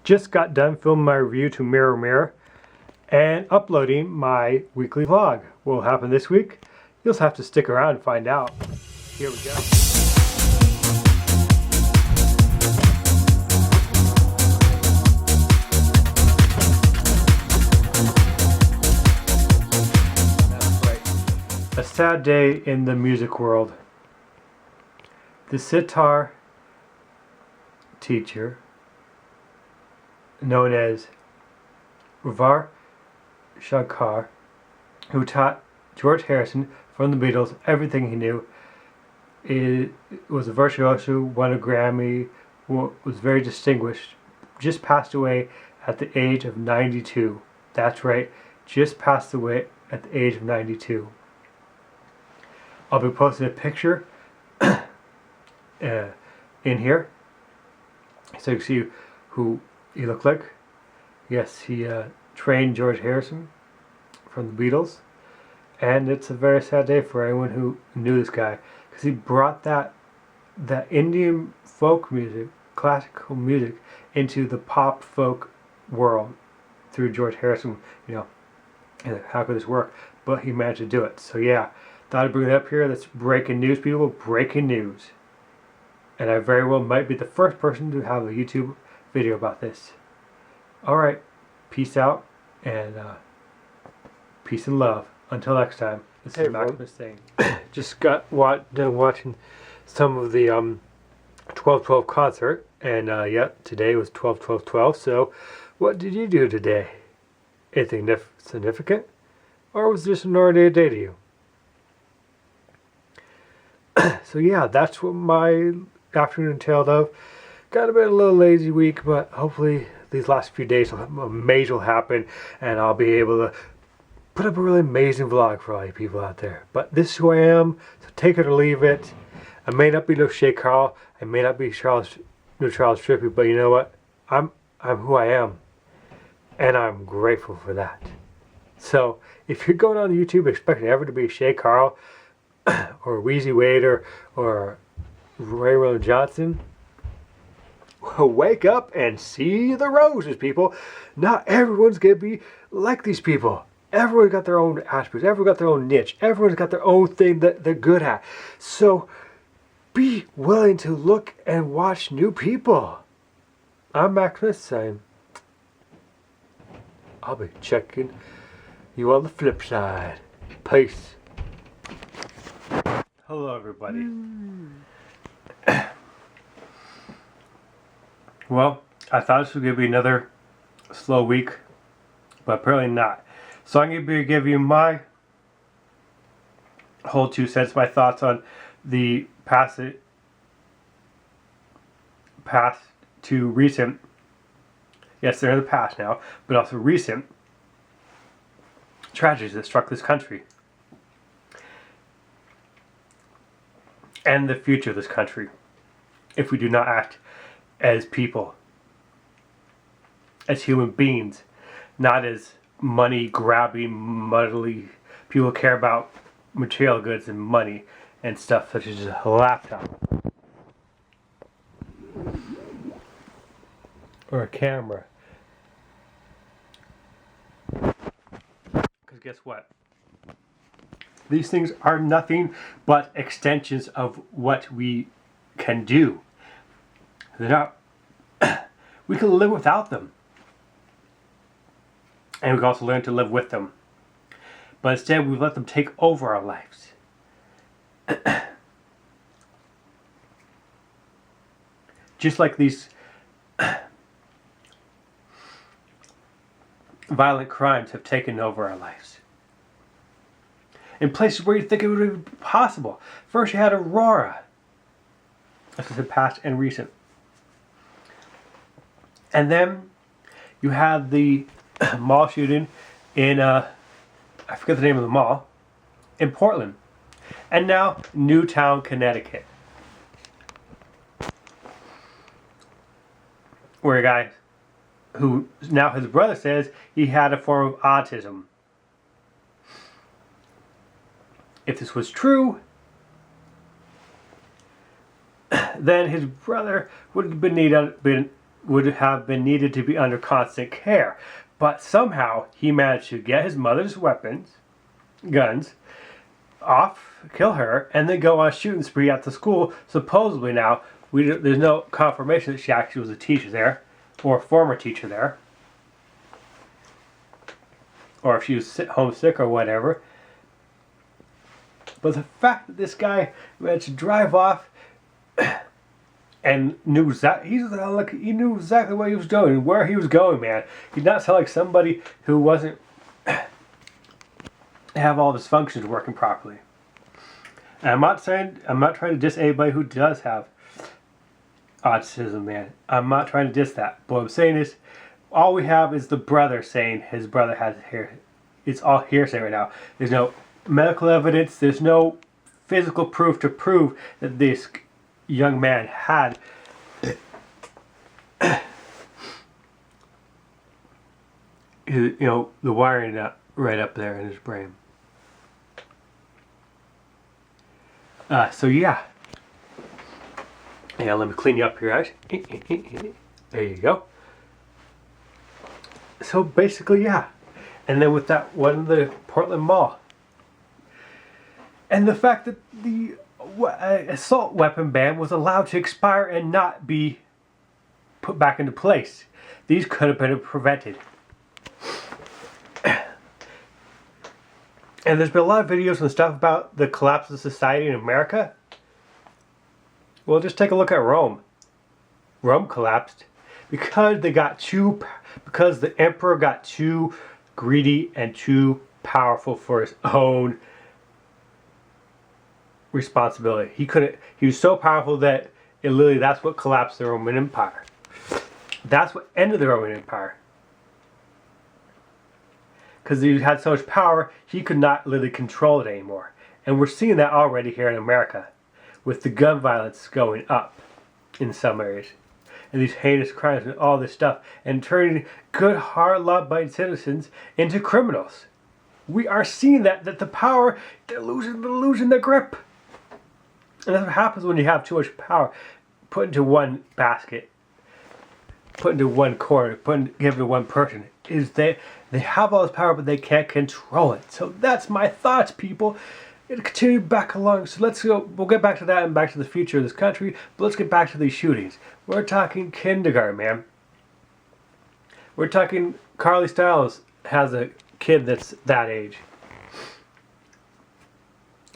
Just got done filming my review to Mirror Mirror and uploading my weekly vlog. What will happen this week? You'll just have to stick around and find out. Here we go. That's right. A sad day in the music world. The sitar teacher known as Ravi Shankar, who taught George Harrison from the Beatles everything he knew, was a virtuoso, won a Grammy, was very distinguished, just passed away at the age of 92. That's right, just passed away at the age of 92. I'll be posting a picture in here so you can see who he looked like. Yes, he trained George Harrison from the Beatles, and it's a very sad day for anyone who knew this guy, because he brought that Indian folk music, classical music, into the pop folk world through George Harrison. You know, and how could this work? But he managed to do it. So yeah, thought I'd bring it up here. That's breaking news, people. Breaking news. And I very well might be the first person to have a YouTube video about this. Alright, peace out, and peace and love. Until next time, this is Maximus saying. Just got done watching some of the 12/12 concert, and yeah, today was 12/12/12, so what did you do today? Anything significant? Or was this an ordinary day to you? So yeah, that's what my afternoon entailed of. Got a little lazy week, but hopefully these last few days amazing will happen, and I'll be able to put up a really amazing vlog for all you people out there. But this is who I am, so take it or leave it. I may not be no Shay Carl, I may not be Charles Trippy, but you know what? I'm who I am, and I'm grateful for that. So if you're going on YouTube expecting ever to be Shay Carl or Wheezy Wade or Ray Rowan Johnson, wake up and see the roses, people. Not everyone's gonna be like these people. Everyone's got their own attributes. Everyone's got their own niche. Everyone's got their own thing that they're good at. So be willing to look and watch new people. I'm Maximus saying I'll be checking you on the flip side. Peace. Hello, everybody. Well, I thought this was going to be another slow week, but apparently not. So I'm going to give you my whole 2 cents, my thoughts on the past to recent, yes, they're in the past now, but also recent tragedies that struck this country and the future of this country if we do not act as people, as human beings, not as money grabbing, muddly people who care about material goods and money and stuff such as a laptop or a camera. Because guess what? These things are nothing but extensions of what we can do. They're not. We can live without them, and we can also learn to live with them. But instead, we let them take over our lives. Just like these violent crimes have taken over our lives. In places where you think it would be possible. First, you had Aurora. This is the past and recent. And then you had the mall shooting in, I forget the name of the mall, in Portland. And now Newtown, Connecticut, where a guy who now his brother says he had a form of autism. If this was true, then his brother would have been would have been needed to be under constant care. But somehow he managed to get his mother's guns, off, kill her, and then go on a shooting spree at the school. Supposedly now, there's no confirmation that she actually was a teacher there, or a former teacher there, or if she was homesick or whatever. But the fact that this guy managed to drive off and knew he knew exactly what he was doing, where he was going, man. He did not sound like somebody who wasn't have all of his functions working properly. And I'm not trying to diss anybody who does have autism, man. I'm not trying to diss that. But what I'm saying is, all we have is the brother saying his brother has hair. It's all hearsay right now. There's no medical evidence. There's no physical proof to prove that this young man had the wiring right up there in his brain. So yeah, let me clean you up here, guys. There you go. So basically, yeah, and then with that one, the Portland Mall, and the fact that the assault weapon ban was allowed to expire and not be put back into place. These could have been prevented. And there's been a lot of videos and stuff about the collapse of society in America. Well, just take a look at Rome. Rome collapsed because because the emperor got too greedy and too powerful for his own responsibility. He was so powerful that that's what collapsed the Roman Empire. That's what ended the Roman Empire. Because he had so much power, he could not literally control it anymore. And we're seeing that already here in America, with the gun violence going up in some areas, and these heinous crimes and all this stuff, and turning good, hard, law-abiding citizens into criminals. We are seeing that the power, they're losing their grip. And that's what happens when you have too much power put into one basket, put into one corner, given to one person. Is they have all this power, but they can't control it. So that's my thoughts, people. It'll continue back along. So let's go. We'll get back to that and back to the future of this country. But let's get back to these shootings. We're talking kindergarten, man. We're talking Carly Styles has a kid that's that age.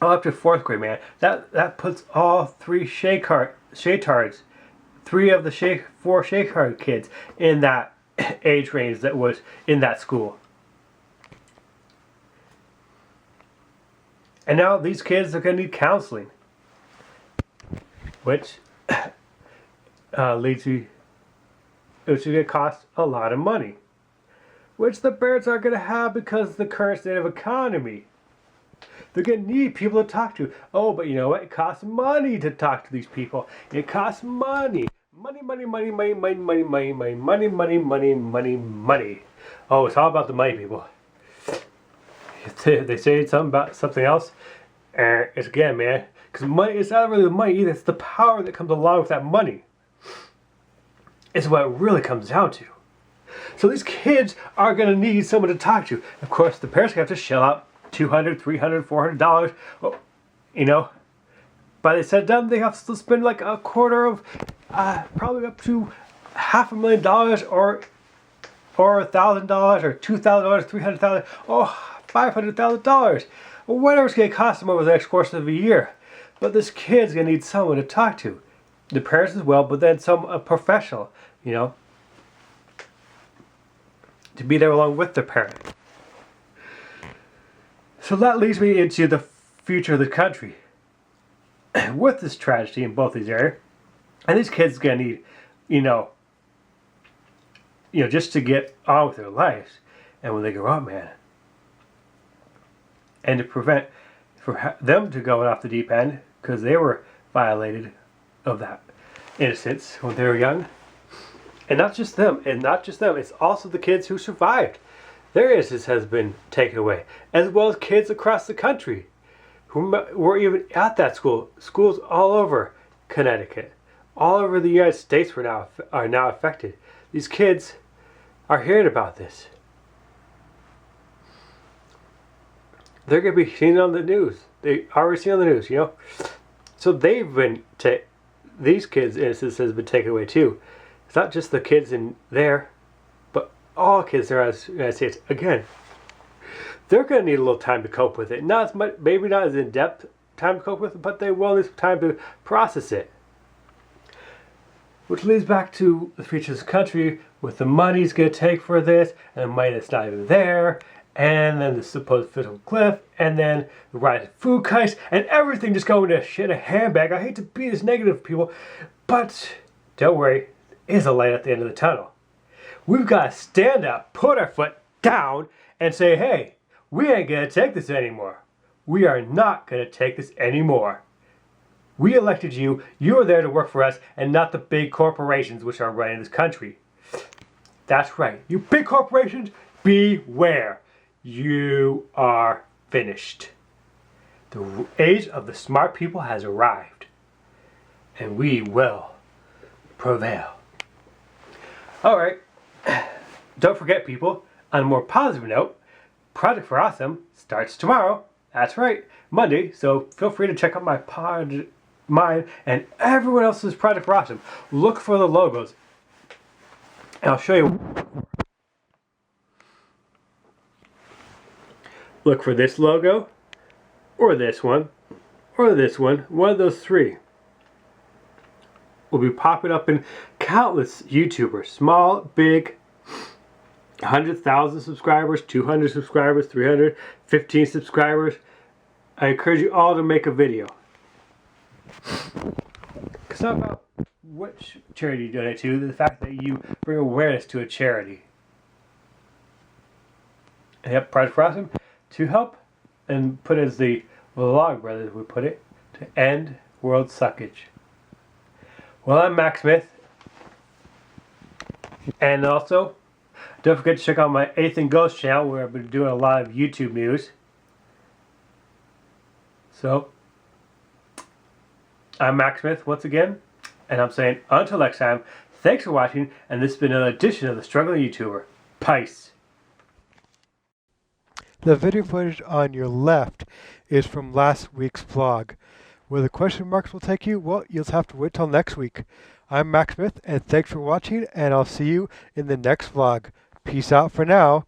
Up to 4th grade, man. That puts all 3 Shaytards, 3 of the 4 Shaytard kids in that age range that was in that school. And now these kids are going to need counseling, which leads to, which is going to cost a lot of money, which the parents aren't going to have because of the current state of economy. They're going to need people to talk to. Oh, but you know what? It costs money to talk to these people. It costs money. Money. Oh, it's all about the money, people. They say something about something else, and it's again, man, because money, it's not really the money either. It's the power that comes along with that money. It's what it really comes down to. So these kids are going to need someone to talk to. Of course, the parents have to shell out $200, $300, $400. Oh, by the said done, they have to spend like a quarter of, probably up to $500,000 or $1,000 or $2,000, $300,000, $500,000, or whatever it's going to cost them over the next course of a year. But this kid's going to need someone to talk to, the parents as well, but then a professional, to be there along with the parent. So that leads me into the future of the country. With this tragedy in both these areas, and these kids are going to need, just to get on with their lives, and when they grow up, man, and to prevent for them to go off the deep end because they were violated of that innocence when they were young. And not just them, it's also the kids who survived. Their innocence has been taken away, as well as kids across the country who were even at that school. Schools all over Connecticut, all over the United States are now affected. These kids are hearing about this. They're going to be seeing it on the news. They already seen it on the news, you know. So these kids' innocence has been taken away too. It's not just the kids in there, but all kids in the United States. Again, they're going to need a little time to cope with it. Not as much, maybe not as in-depth time to cope with it, but they will need some time to process it. Which leads back to the future of this country, with the money it's going to take for this, and the money that's not even there, and then the supposed fiscal cliff, and then the rise of food price, and everything just going to shit in a handbag. I hate to be this negative, people, but don't worry, there is a light at the end of the tunnel. We've got to stand up, put our foot down, and say, hey, we ain't going to take this anymore. We are not going to take this anymore. We elected you. You are there to work for us and not the big corporations which are running this country. That's right. You big corporations, beware. You are finished. The age of the smart people has arrived. And we will prevail. Alright. Don't forget, people, on a more positive note, Project for Awesome starts tomorrow. That's right, Monday. So feel free to check out mine and everyone else's Project for Awesome. Look for the logos, and I'll show you. Look for this logo, or this one, or this one. One of those three will be popping up in countless YouTubers, small, big, 100,000 subscribers, 200 subscribers, 315 subscribers. I encourage you all to make a video. It's not about what charity you donate to, the fact that you bring awareness to a charity. And yep, Project for Awesome to help and put as the Vlog Brothers would put it, to end world suckage. Well, I'm Max Smith. And also, don't forget to check out my Eighth and Ghost channel where I've been doing a lot of YouTube news. So, I'm Max Smith once again, and I'm saying until next time, thanks for watching, and this has been another edition of The Struggling YouTuber. Peace. The video footage on your left is from last week's vlog. Where the question marks will take you, well, you'll have to wait till next week. I'm Max Smith, and thanks for watching, and I'll see you in the next vlog. Peace out for now.